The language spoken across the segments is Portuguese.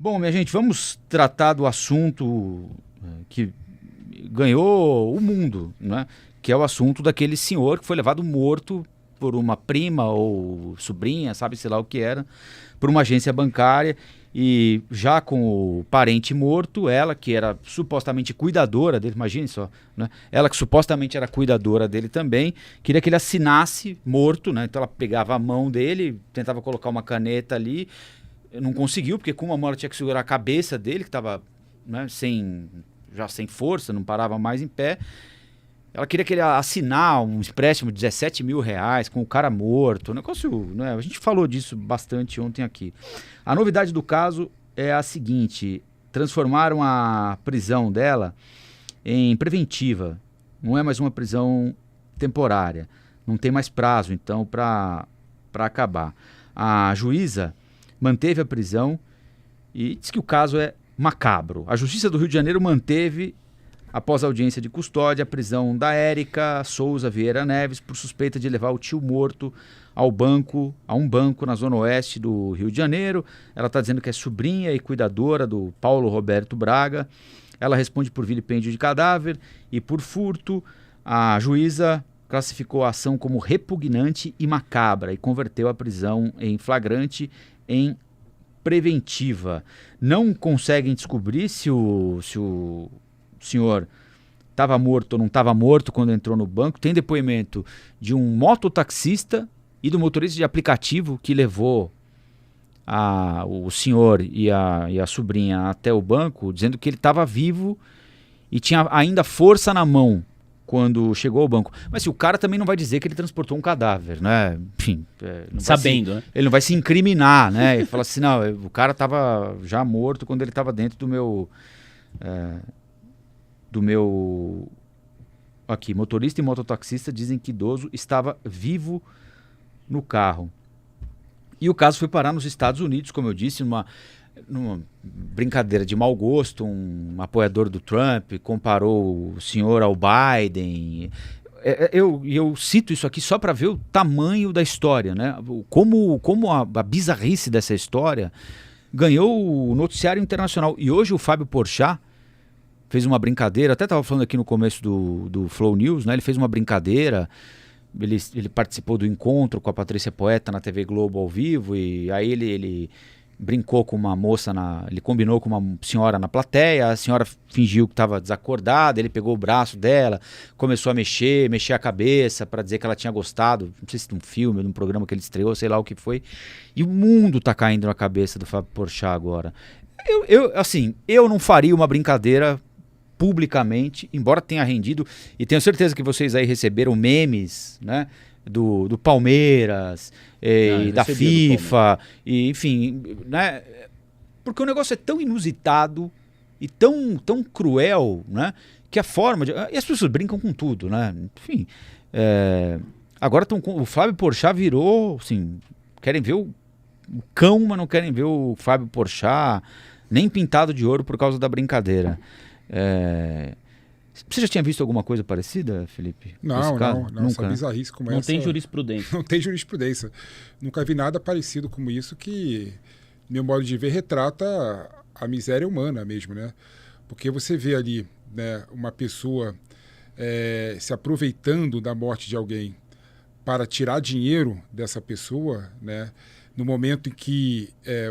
Bom, minha gente, vamos tratar do assunto que ganhou o mundo, né? Que é o assunto daquele senhor que foi levado morto por uma prima ou sobrinha, sabe, sei lá o que era, por uma agência bancária, e já com o parente morto, ela que era supostamente cuidadora dele, imagine só, né? Ela que supostamente era cuidadora dele também, queria que ele assinasse morto, né? Então ela pegava a mão dele, tentava colocar uma caneta ali, não conseguiu, porque com uma mão ela tinha que segurar a cabeça dele, que estava, né, já sem força, não parava mais em pé. Ela queria que ele assinar um empréstimo de R$17.000 com o cara morto. O negócio, né, a gente falou disso bastante ontem aqui. A novidade do caso é a seguinte: transformaram a prisão dela em preventiva. Não é mais uma prisão temporária. Não tem mais prazo, então, para acabar. A juíza manteve a prisão e diz que o caso é macabro. A Justiça do Rio de Janeiro manteve, após a audiência de custódia, a prisão da Érica Souza Vieira Neves por suspeita de levar o tio morto a um banco na zona oeste do Rio de Janeiro. Ela está dizendo que é sobrinha e cuidadora do Paulo Roberto Braga. Ela responde por vilipêndio de cadáver e por furto. A juíza classificou a ação como repugnante e macabra e converteu a prisão em flagrante em preventiva. Não conseguem descobrir se o senhor estava morto ou não estava morto quando entrou no banco. Tem depoimento de um mototaxista e do motorista de aplicativo que levou o senhor e a sobrinha até o banco, dizendo que ele estava vivo e tinha ainda força na mão quando chegou ao banco. Mas o cara também não vai dizer que ele transportou um cadáver, né? Enfim, sabendo, né? Ele não vai se incriminar, né? E falar assim, não, o cara estava já morto quando ele estava dentro do meu... Aqui, motorista e mototaxista dizem que idoso estava vivo no carro. E o caso foi parar nos Estados Unidos, como eu disse, numa brincadeira de mau gosto. Um apoiador do Trump comparou o senhor ao Biden. Eu cito isso aqui só para ver o tamanho da história, né? Como a bizarrice dessa história ganhou o noticiário internacional. E hoje o Fábio Porchat fez uma brincadeira, até estava falando aqui no começo do Flow News, né? Ele fez uma brincadeira, ele participou do encontro com a Patrícia Poeta na TV Globo ao vivo, e aí ele brincou com uma moça, ele combinou com uma senhora na plateia, a senhora fingiu que estava desacordada, ele pegou o braço dela, começou a mexer a cabeça para dizer que ela tinha gostado, não sei se de um filme, de um programa que ele estreou, sei lá o que foi, e o mundo tá caindo na cabeça do Fábio Porchat agora. Eu não faria uma brincadeira publicamente, embora tenha rendido, e tenho certeza que vocês aí receberam memes, né, do Palmeiras, da FIFA, e, enfim, né, porque o negócio é tão inusitado e tão cruel, né, que a forma e as pessoas brincam com tudo, né, enfim, agora o Fábio Porchat virou, assim, querem ver o cão, mas não querem ver o Fábio Porchat nem pintado de ouro por causa da brincadeira. Você já tinha visto alguma coisa parecida, Felipe? Não, nunca, essa bizarrice como essa... Não tem jurisprudência. Não tem jurisprudência. Nunca vi nada parecido como isso que, meu modo de ver, retrata a miséria humana mesmo, né? Porque você vê ali, né, uma pessoa se aproveitando da morte de alguém para tirar dinheiro dessa pessoa, né? No momento em que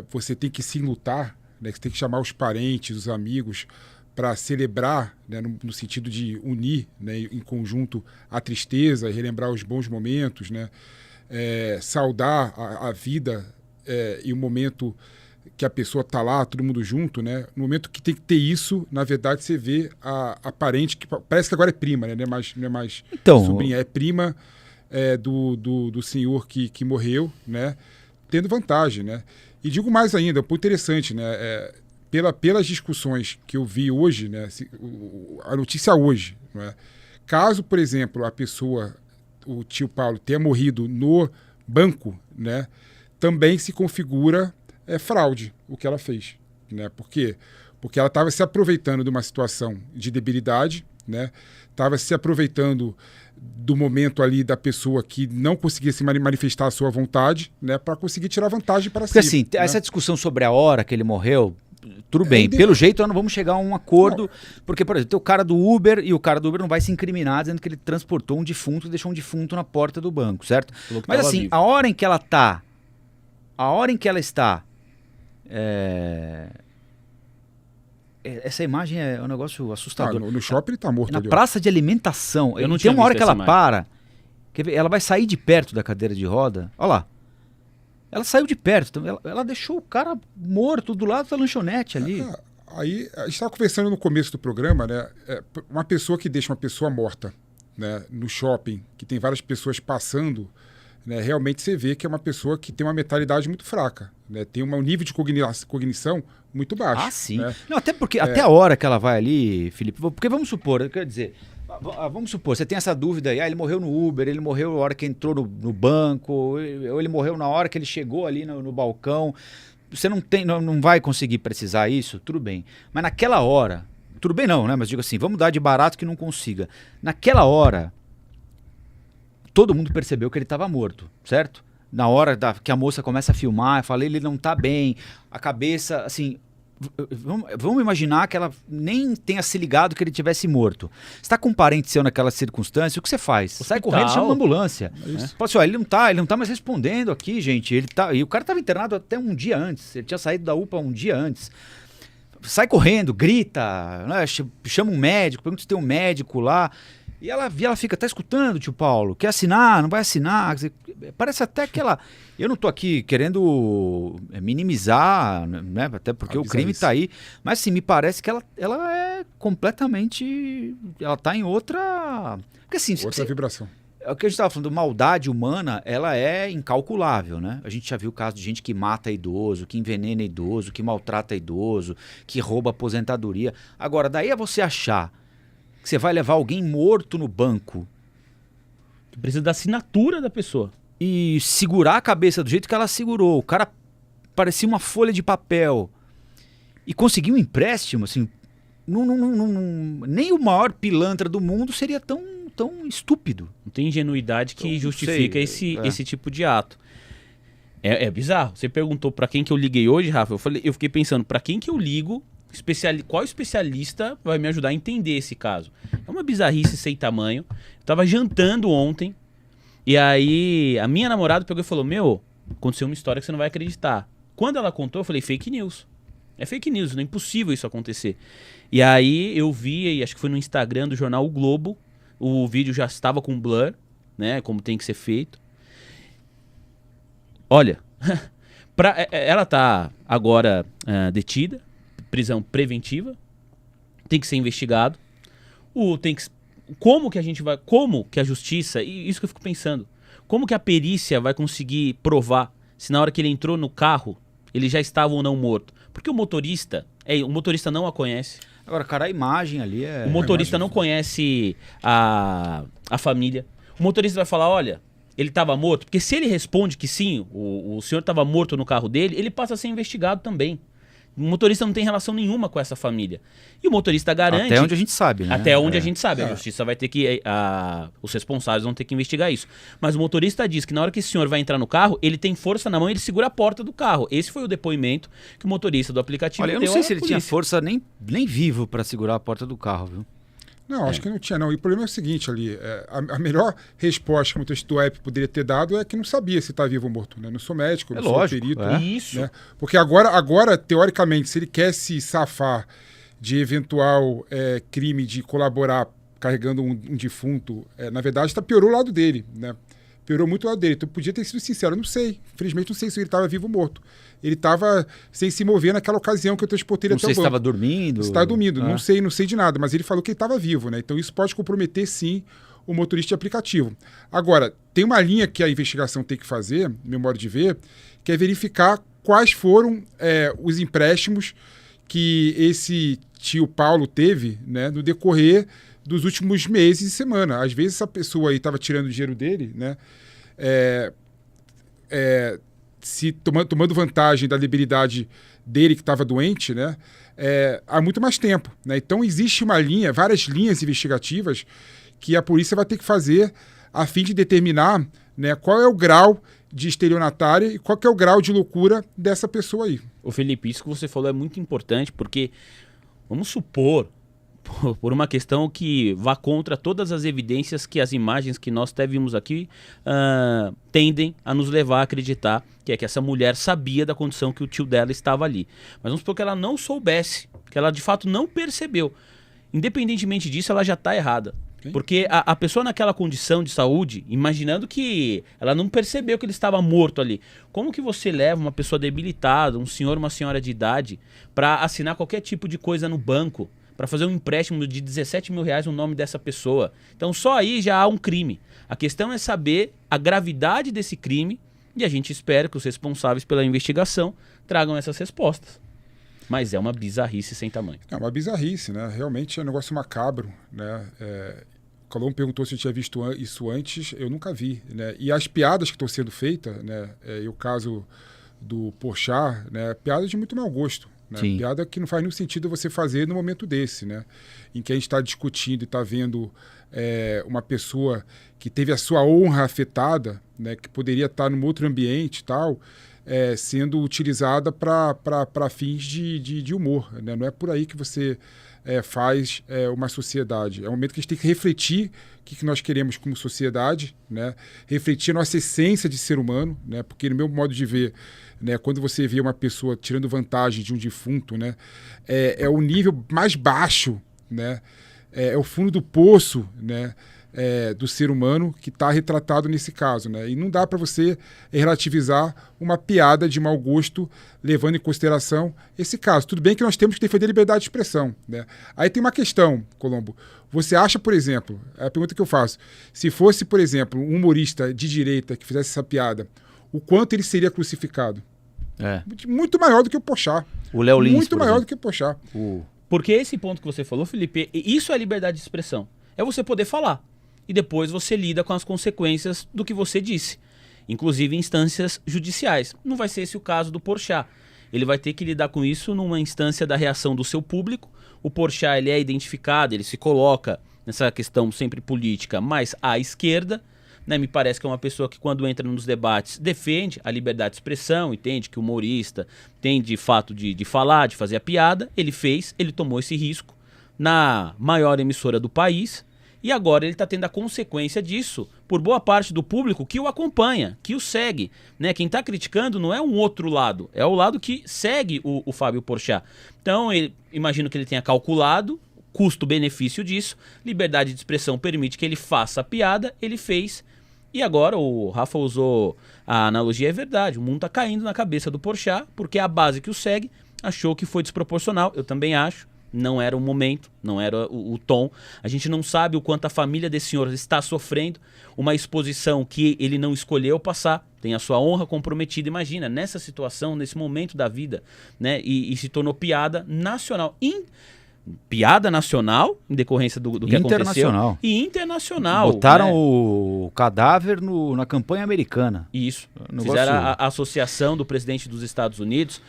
você tem que se enlutar, né, que você tem que chamar os parentes, os amigos, para celebrar, né, no sentido de unir, né, em conjunto a tristeza e relembrar os bons momentos, né, saudar a vida e o momento que a pessoa está lá, todo mundo junto, né? No momento que tem que ter isso, na verdade, você vê a parente, que parece que agora é prima, né? Não é mais então, sobrinha, é prima do senhor que morreu, né? Tendo vantagem, né? E digo mais ainda, um pouco interessante, né? Pelas discussões que eu vi hoje, né? A notícia hoje, né? Caso, por exemplo, a pessoa, o tio Paulo, tenha morrido no banco, né? Também se configura fraude o que ela fez, né? Por quê? Porque ela estava se aproveitando de uma situação de debilidade, né? Estava se aproveitando do momento ali da pessoa que não conseguia se manifestar a sua vontade, né? Para conseguir tirar vantagem para si. Porque assim, né? essa discussão sobre a hora que ele morreu, Tudo bem. Pelo jeito, nós não vamos chegar a um acordo, porque, por exemplo, tem o cara do Uber e o cara do Uber não vai se incriminar dizendo que ele transportou um defunto e deixou um defunto na porta do banco, certo? Mas assim, vivo. A hora em que ela está... Essa imagem é um negócio assustador. No shopping ele tá morto. Na praça de alimentação. Eu não tem uma hora que ela imagem. para, ela vai sair de perto da cadeira de roda. Olha lá. Ela saiu de perto. Ela deixou o cara morto do lado da lanchonete ali. Aí, a gente estava conversando no começo do programa, né? Uma pessoa que deixa uma pessoa morta, né, no shopping, que tem várias pessoas passando, né, realmente você vê que é uma pessoa que tem uma mentalidade muito fraca, né, tem um nível de cognição muito baixo. Ah, sim. Né? Não, até porque até a hora que ela vai ali, Felipe, porque vamos supor, quer dizer, vamos supor, você tem essa dúvida aí, ele morreu no Uber, ele morreu na hora que entrou no banco, ou ele morreu na hora que ele chegou ali no balcão. Você não vai conseguir precisar isso, tudo bem. Mas naquela hora, tudo bem não, né? Mas digo assim, vamos dar de barato que não consiga. Naquela hora, todo mundo percebeu que ele estava morto, certo? Na hora que a moça começa a filmar, eu falei, ele não tá bem, a cabeça, assim... Vamos imaginar que ela nem tenha se ligado que ele tivesse morto. Você está com um parente seu naquela circunstância, o que você faz? Sai correndo e chama uma ambulância. Fala assim, ó, ele não tá mais respondendo aqui, gente. E o cara estava internado até um dia antes. Ele tinha saído da UPA um dia antes. Sai correndo, grita, né, chama um médico, pergunta se tem um médico lá. E ela fica, tá escutando, tio Paulo? Quer assinar? Não vai assinar? Parece até que ela... Eu não tô aqui querendo minimizar, né? Até porque o crime tá aí. Mas assim, me parece que ela é completamente... Ela tá em outra... Porque, assim, outra vibração. É o que a gente estava falando, maldade humana, ela é incalculável, né? A gente já viu casos de gente que mata idoso, que envenena idoso, que maltrata idoso, que rouba aposentadoria. Agora, daí é você achar que você vai levar alguém morto no banco. Precisa da assinatura da pessoa. E segurar a cabeça do jeito que ela segurou. O cara parecia uma folha de papel. E conseguir um empréstimo, assim... nem o maior pilantra do mundo seria tão estúpido. Não tem ingenuidade que justifica esse tipo de ato. É bizarro. Você perguntou pra quem que eu liguei hoje, Rafa. Eu fiquei pensando, pra quem que eu ligo? Qual especialista vai me ajudar a entender esse caso? É uma bizarrice sem tamanho. Eu tava jantando ontem, e aí a minha namorada pegou e falou, aconteceu uma história que você não vai acreditar. Quando ela contou, eu falei, fake news. É fake news, não é impossível isso acontecer. E aí eu vi, acho que foi no Instagram do jornal O Globo, o vídeo já estava com blur, né, como tem que ser feito. Olha, ela tá agora detida, prisão preventiva, tem que ser investigado. Como que a justiça, e isso que eu fico pensando, como que a perícia vai conseguir provar se na hora que ele entrou no carro, ele já estava ou não morto? Porque o motorista não a conhece. Agora, cara, a imagem ali é... O motorista não conhece a família. O motorista vai falar, olha, ele estava morto, porque se ele responde que sim, o senhor estava morto no carro dele, ele passa a ser investigado também. O motorista não tem relação nenhuma com essa família. E o motorista garante... Até onde a gente sabe, né? Até onde a gente sabe. A justiça vai ter que... os responsáveis vão ter que investigar isso. Mas o motorista diz que na hora que esse senhor vai entrar no carro, ele tem força na mão e ele segura a porta do carro. Esse foi o depoimento que o motorista do aplicativo deu. Olha, eu não sei se ele tinha força nem vivo para segurar a porta do carro, viu? Não, acho que não tinha, não. E o problema é o seguinte ali, a melhor resposta que o motorista do app poderia ter dado é que não sabia se está vivo ou morto, né? Não sou médico, não sou perito. Isso. Né? Porque agora, teoricamente, se ele quer se safar de eventual crime de colaborar carregando um defunto, na verdade, piorou o lado dele, né? Piorou muito o lado dele. Então, podia ter sido sincero. Não sei. Infelizmente, não sei se ele estava vivo ou morto. Ele estava sem se mover naquela ocasião que eu transportei ele até o banco. Não sei se estava dormindo. Se estava dormindo. Não sei de nada. Mas ele falou que ele estava vivo, né? Então, isso pode comprometer, sim, o motorista de aplicativo. Agora, tem uma linha que a investigação tem que fazer, meu modo de ver, que é verificar quais foram os empréstimos que esse tio Paulo teve, né, no decorrer dos últimos meses e semana. Às vezes essa pessoa aí estava tirando o dinheiro dele, né, tomando vantagem da debilidade dele que estava doente, né, há muito mais tempo, né? Então existe várias linhas investigativas que a polícia vai ter que fazer a fim de determinar, né, qual é o grau de estelionatária e qual que é o grau de loucura dessa pessoa aí. Ô Felipe, isso que você falou é muito importante, porque vamos supor, por uma questão que vá contra todas as evidências que as imagens que nós até vimos aqui tendem a nos levar a acreditar, que é que essa mulher sabia da condição que o tio dela estava ali. Mas vamos supor que ela não soubesse, que ela de fato não percebeu. Independentemente disso, ela já está errada. Porque a pessoa naquela condição de saúde, imaginando que ela não percebeu que ele estava morto ali. Como que você leva uma pessoa debilitada, um senhor, uma senhora de idade, para assinar qualquer tipo de coisa no banco, para fazer um empréstimo de 17 mil reais no nome dessa pessoa? Então só aí já há um crime. A questão é saber a gravidade desse crime e a gente espera que os responsáveis pela investigação tragam essas respostas. Mas é uma bizarrice sem tamanho. É uma bizarrice, né? Realmente é um negócio macabro, né? O Colombo perguntou se eu tinha visto isso antes, eu nunca vi, né? E as piadas que estão sendo feitas, né? E o caso do Porchat, né? Piadas de muito mau gosto, né? Piada que não faz nenhum sentido você fazer no momento desse, né? Em que a gente está discutindo e está vendo uma pessoa que teve a sua honra afetada, né? Que poderia estar num outro ambiente e tal, sendo utilizada para fins de humor, né? Não é por aí que você faz uma sociedade. É um momento que a gente tem que refletir o que nós queremos como sociedade, né? Refletir a nossa essência de ser humano, né? Porque no meu modo de ver, né, quando você vê uma pessoa tirando vantagem de um defunto, né, é o nível mais baixo, né? É o fundo do poço, né? Do ser humano que está retratado nesse caso, né? E não dá para você relativizar uma piada de mau gosto levando em consideração esse caso. Tudo bem que nós temos que defender a liberdade de expressão, né? Aí tem uma questão, Colombo. Você acha, por exemplo, é a pergunta que eu faço, se fosse, por exemplo, um humorista de direita que fizesse essa piada, o quanto ele seria crucificado? Muito maior do que o Porchat. O Léo Lins, muito maior do que o Porchat. Porque esse ponto que você falou, Felipe, isso é liberdade de expressão. É você poder falar. E depois você lida com as consequências do que você disse, inclusive em instâncias judiciais. Não vai ser esse o caso do Porchat. Ele vai ter que lidar com isso numa instância da reação do seu público. O Porchat, ele é identificado, ele se coloca nessa questão sempre política, mais à esquerda, né? Me parece que é uma pessoa que, quando entra nos debates, defende a liberdade de expressão, entende que o humorista tem de fato de falar, de fazer a piada. Ele tomou esse risco na maior emissora do país. E agora ele está tendo a consequência disso por boa parte do público que o acompanha, que o segue, né? Quem está criticando não é um outro lado, é o lado que segue o Fábio Porchat. Então, imagino que ele tenha calculado custo-benefício disso, liberdade de expressão permite que ele faça a piada, ele fez, e agora o Rafa usou a analogia, é verdade, o mundo está caindo na cabeça do Porchat, porque a base que o segue achou que foi desproporcional, eu também acho. Não era o momento, não era o tom. A gente não sabe o quanto a família desse senhor está sofrendo. Uma exposição que ele não escolheu passar, tem a sua honra comprometida. Imagina, nessa situação, nesse momento da vida, né? E se tornou piada nacional. Piada nacional, em decorrência do que aconteceu. E internacional. Botaram, né? O cadáver na campanha americana. Isso. Fizeram a associação do presidente dos Estados Unidos.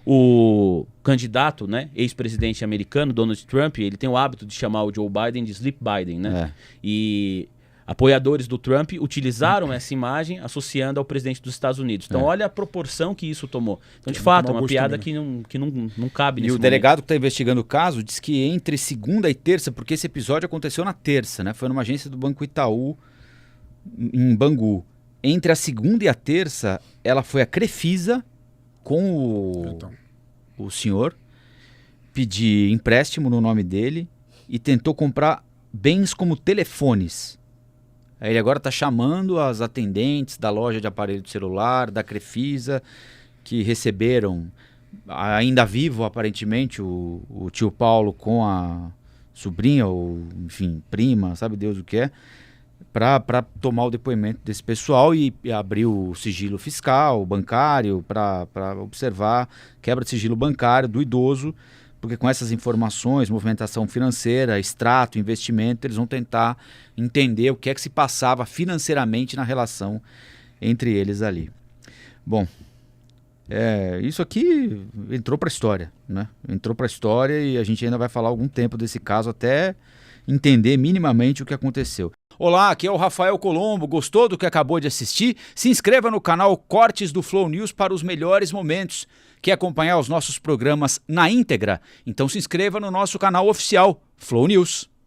O candidato, né, ex-presidente americano, Donald Trump, ele tem o hábito de chamar o Joe Biden de Sleep Biden, né? E apoiadores do Trump utilizaram essa imagem associando ao presidente dos Estados Unidos. Então olha a proporção que isso tomou. Então, de fato, é uma piada que não cabe nesse momento. E o delegado que está investigando o caso diz que entre segunda e terça, porque esse episódio aconteceu na terça, né? Foi numa agência do Banco Itaú, em Bangu. Entre a segunda e a terça, ela foi à Crefisa com o senhor, pedir empréstimo no nome dele e tentou comprar bens como telefones. Aí ele agora está chamando as atendentes da loja de aparelho de celular, da Crefisa, que receberam, ainda vivo aparentemente, o tio Paulo com a sobrinha, ou enfim, prima, sabe Deus o que é, para tomar o depoimento desse pessoal e abrir o sigilo fiscal, bancário, para observar quebra de sigilo bancário do idoso, porque com essas informações, movimentação financeira, extrato, investimento, eles vão tentar entender o que é que se passava financeiramente na relação entre eles ali. Bom, isso aqui entrou para a história, né? Entrou para a história e a gente ainda vai falar algum tempo desse caso até entender minimamente o que aconteceu. Olá, aqui é o Rafael Colombo. Gostou do que acabou de assistir? Se inscreva no canal Cortes do Flow News para os melhores momentos. Quer acompanhar os nossos programas na íntegra? Então se inscreva no nosso canal oficial Flow News.